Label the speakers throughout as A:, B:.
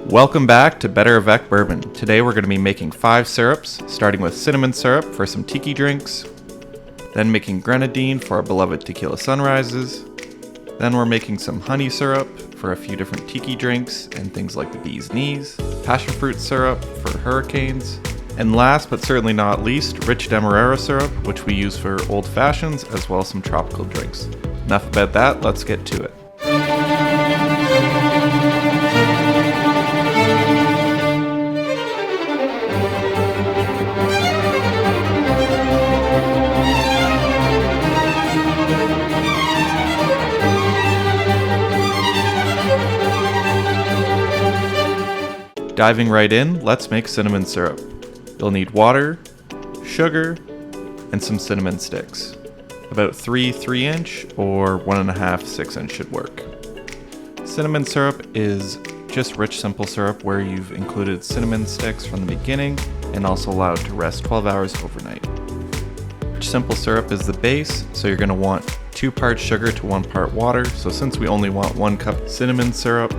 A: Welcome back to BetterAvecBourbon. Today we're going to be making 5 syrups, starting with cinnamon syrup for some Tiki drinks, then making Grenadine for our beloved tequila sunrises, then we're making some honey syrup for a few different Tiki drinks and things like the bee's knees, passion fruit syrup for hurricanes, and last but certainly not least, rich Demera syrup, which we use for old fashions as well as some tropical drinks. Enough about that, let's get to it. Diving right in, let's make cinnamon syrup. You'll need water, sugar, and some cinnamon sticks. About 3 3-inch or 1.5 6-inch should work. Cinnamon syrup is just rich simple syrup where you've included cinnamon sticks from the beginning and also allowed to rest 12 hours overnight. Rich simple syrup is the base, so you're going to want 2 parts sugar to 1 part water. So since we only want 1 cup cinnamon syrup,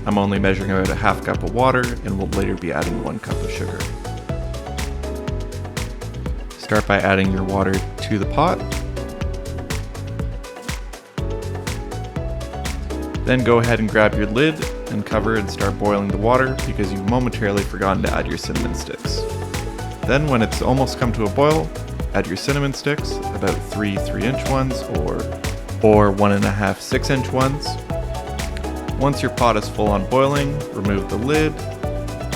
A: I'm only measuring about a half cup of water and will later be adding 1 cup of sugar. Start by adding your water to the pot. Then go ahead and grab your lid and cover and start boiling the water because you've momentarily forgotten to add your cinnamon sticks. Then when it's almost come to a boil, add your cinnamon sticks, about 3 3-inch ones or 1.5 6-inch ones. Once your pot is full on boiling, remove the lid,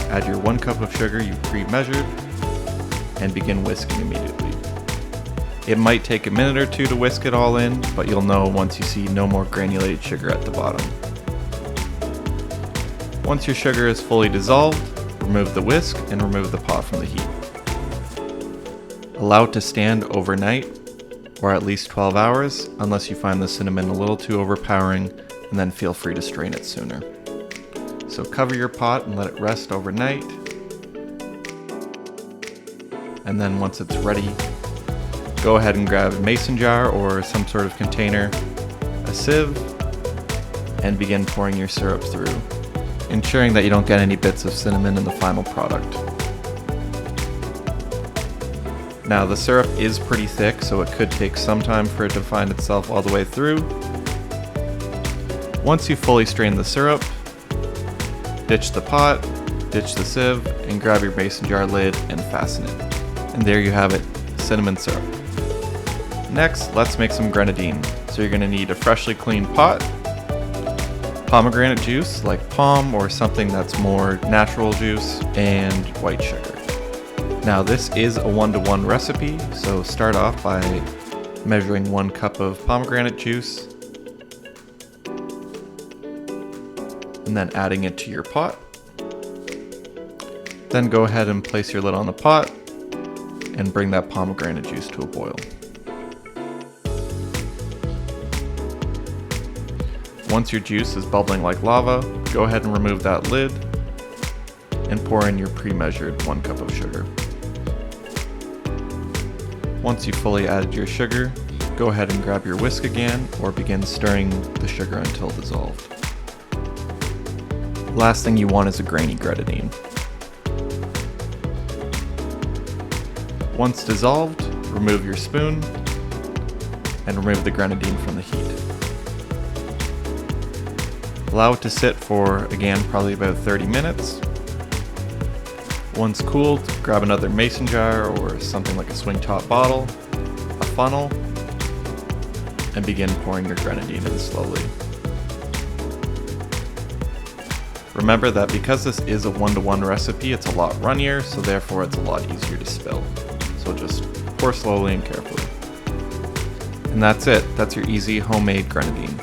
A: add your 1 cup of sugar you've pre-measured, and begin whisking immediately. It might take a minute or 2 to whisk it all in, but you'll know once you see no more granulated sugar at the bottom. Once your sugar is fully dissolved, remove the whisk and remove the pot from the heat. Allow it to stand overnight, or at least 12 hours, unless you find the cinnamon a little too overpowering, and then feel free to strain it sooner. So cover your pot and let it rest overnight. And then once it's ready, go ahead and grab a mason jar or some sort of container, a sieve, and begin pouring your syrup through, ensuring that you don't get any bits of cinnamon in the final product. Now the syrup is pretty thick, so it could take some time for it to find itself all the way through. Once you fully strain the syrup, ditch the pot, ditch the sieve, and grab your mason jar lid and fasten it. And there you have it, cinnamon syrup. Next, let's make some grenadine. So you're going to need a freshly cleaned pot, pomegranate juice like POM or something that's more natural juice, and white sugar. Now this is a 1-to-1 recipe, so start off by measuring 1 cup of pomegranate juice, and then adding it to your pot. Then go ahead and place your lid on the pot and bring that pomegranate juice to a boil. Once your juice is bubbling like lava, go ahead and remove that lid and pour in your pre-measured 1 cup of sugar. Once you've fully added your sugar, go ahead and grab your whisk again or begin stirring the sugar until dissolved. Last thing you want is a grainy grenadine. Once dissolved, remove your spoon and remove the grenadine from the heat. Allow it to sit for, again, probably about 30 minutes. Once cooled, grab another mason jar or something like a swing top bottle, a funnel, and begin pouring your grenadine in slowly. Remember that because this is a 1-to-1 recipe, it's a lot runnier, so therefore it's a lot easier to spill. So just pour slowly and carefully. And that's it. That's your easy homemade grenadine.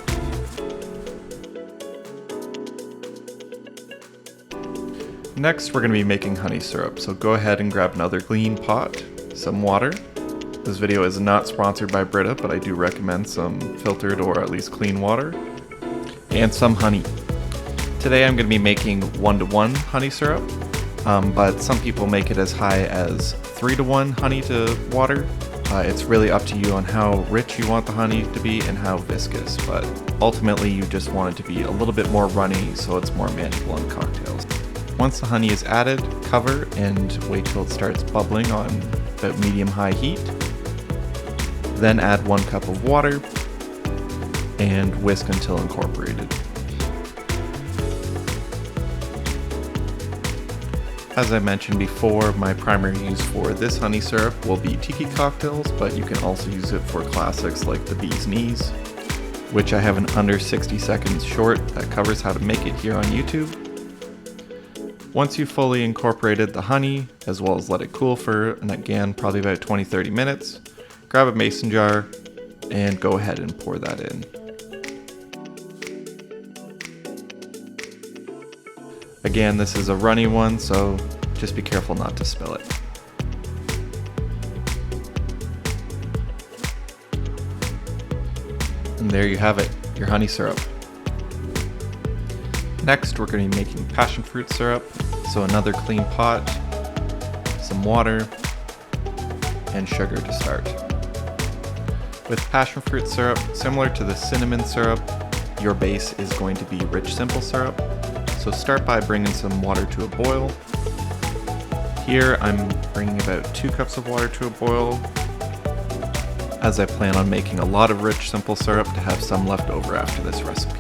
A: Next, we're going to be making honey syrup. So go ahead and grab another clean pot, some water. This video is not sponsored by Brita, but I do recommend some filtered or at least clean water, and some honey. Today I'm going to be making 1-to-1 honey syrup, but some people make it as high as 3-to-1 honey to water. It's really up to you on how rich you want the honey to be and how viscous, but ultimately you just want it to be a little bit more runny so it's more manageable in cocktails. Once the honey is added, cover and wait till it starts bubbling on about medium-high heat. Then add 1 cup of water and whisk until incorporated. As I mentioned before, my primary use for this honey syrup will be Tiki cocktails, but you can also use it for classics like the Bee's Knees, which I have an under 60 seconds short that covers how to make it here on YouTube. Once you've fully incorporated the honey, as well as let it cool for, and again, probably about 20-30 minutes, grab a mason jar and go ahead and pour that in. Again, this is a runny one, so just be careful not to spill it. And there you have it, your honey syrup. Next, we're going to be making passion fruit syrup. So another clean pot, some water, and sugar to start. With passion fruit syrup, similar to the cinnamon syrup, your base is going to be rich simple syrup. So start by bringing some water to a boil. Here I'm bringing about 2 cups of water to a boil, as I plan on making a lot of rich simple syrup to have some left over after this recipe.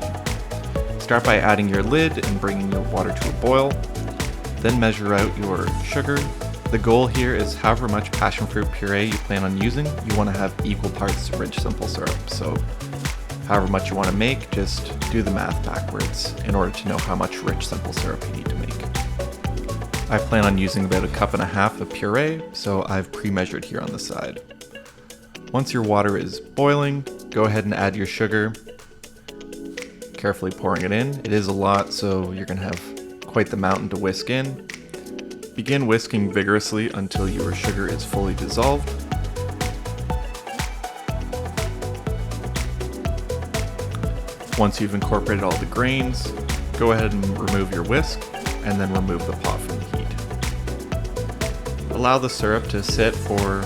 A: Start by adding your lid and bringing your water to a boil, then measure out your sugar. The goal here is however much passion fruit puree you plan on using, you want to have equal parts rich simple syrup. So however much you want to make, just do the math backwards in order to know how much rich simple syrup you need to make. I plan on using about 1.5 cups of puree, so I've pre-measured here on the side. Once your water is boiling, go ahead and add your sugar, carefully pouring it in. It is a lot, so you're going to have quite the mountain to whisk in. Begin whisking vigorously until your sugar is fully dissolved. Once you've incorporated all the grains, go ahead and remove your whisk, and then remove the pot from the heat. Allow the syrup to sit for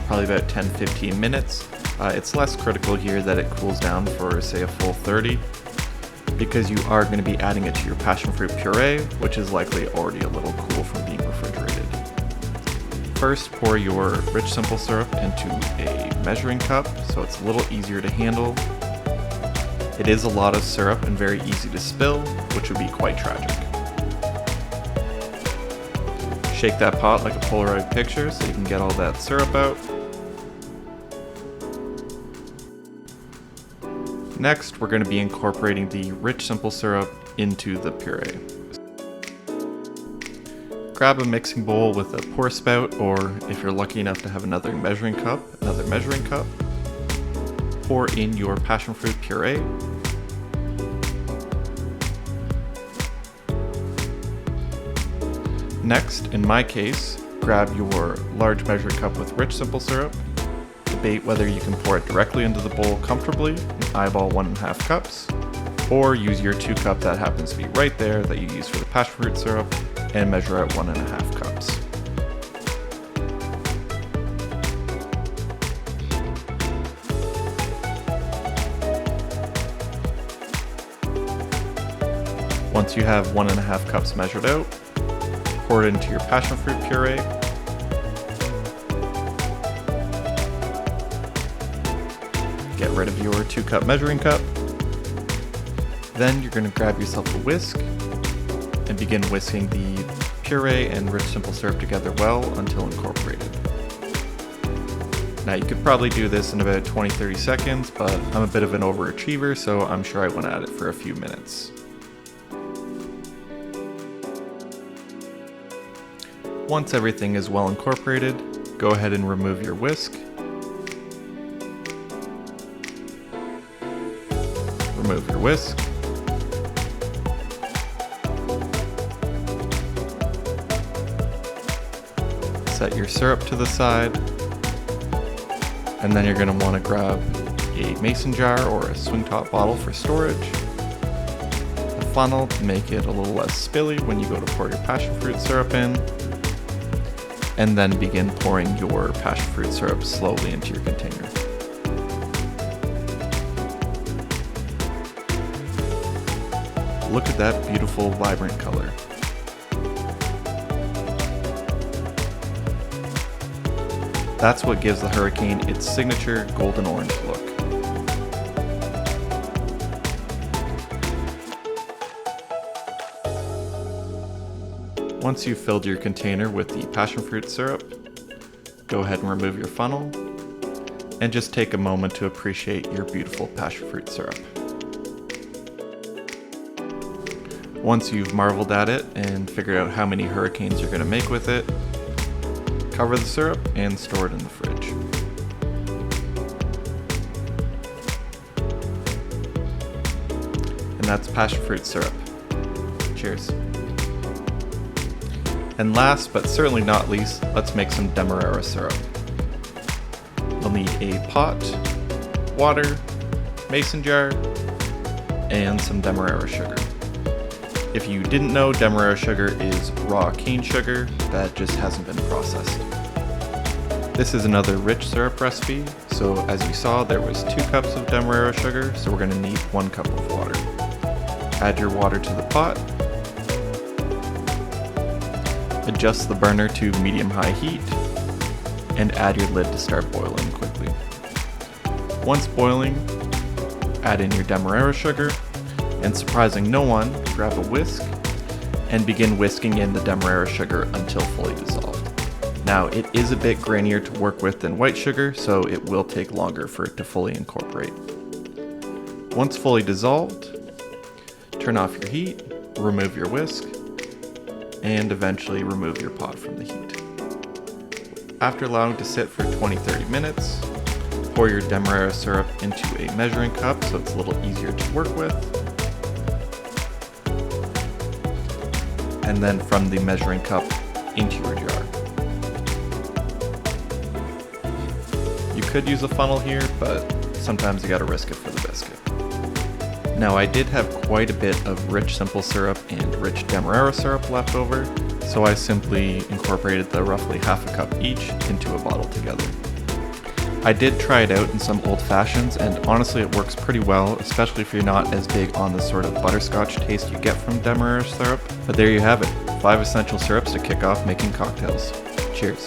A: probably about 10-15 minutes. It's less critical here that it cools down for, say, a full 30, because you are going to be adding it to your passion fruit puree, which is likely already a little cool from being refrigerated. First, pour your rich simple syrup into a measuring cup so it's a little easier to handle. It is a lot of syrup and very easy to spill, which would be quite tragic. Shake that pot like a Polaroid picture so you can get all that syrup out. Next, we're going to be incorporating the rich simple syrup into the puree. Grab a mixing bowl with a pour spout, or if you're lucky enough to have another measuring cup. Pour in your passion fruit puree. Next, in my case, grab your large measuring cup with rich simple syrup. Debate whether you can pour it directly into the bowl comfortably and eyeball 1.5 cups, or use your 2 cup that happens to be right there that you use for the passion fruit syrup and measure out 1.5 cups. Once you have 1.5 cups measured out, pour it into your passion fruit puree. Get rid of your 2 cup measuring cup. Then you're going to grab yourself a whisk and begin whisking the puree and rich simple syrup together well until incorporated. Now you could probably do this in about 20-30 seconds, but I'm a bit of an overachiever, so I'm sure I went at it for a few minutes. Once everything is well incorporated, go ahead and remove your whisk. Remove your whisk. Set your syrup to the side. And then you're going to want to grab a mason jar or a swing top bottle for storage. A funnel to make it a little less spilly when you go to pour your passion fruit syrup in. And then begin pouring your passion fruit syrup slowly into your container. Look at that beautiful, vibrant color. That's what gives the Hurricane its signature golden orange look. Once you've filled your container with the passion fruit syrup, go ahead and remove your funnel and just take a moment to appreciate your beautiful passion fruit syrup. Once you've marveled at it and figured out how many hurricanes you're going to make with it, cover the syrup and store it in the fridge. And that's passion fruit syrup. Cheers. And last but certainly not least, let's make some Demerara syrup. You'll need a pot, water, mason jar, and some Demerara sugar. If you didn't know, Demerara sugar is raw cane sugar that just hasn't been processed. This is another rich syrup recipe, so as you saw there was 2 cups of Demerara sugar, so we're going to need 1 cup of water. Add your water to the pot. Adjust the burner to medium-high heat, and add your lid to start boiling quickly. Once boiling, add in your Demerara sugar, and surprising no one, grab a whisk, and begin whisking in the Demerara sugar until fully dissolved. Now, it is a bit grainier to work with than white sugar, so it will take longer for it to fully incorporate. Once fully dissolved, turn off your heat, remove your whisk, and eventually remove your pot from the heat. After allowing to sit for 20-30 minutes, pour your Demerara syrup into a measuring cup so it's a little easier to work with. And then from the measuring cup into your jar. You could use a funnel here, but sometimes you gotta risk it for the biscuit. Now I did have quite a bit of rich simple syrup and rich Demerara syrup left over, so I simply incorporated the roughly half a cup each into a bottle together. I did try it out in some old fashions, and honestly it works pretty well, especially if you're not as big on the sort of butterscotch taste you get from Demerara syrup. But there you have it, 5 essential syrups to kick off making cocktails. Cheers.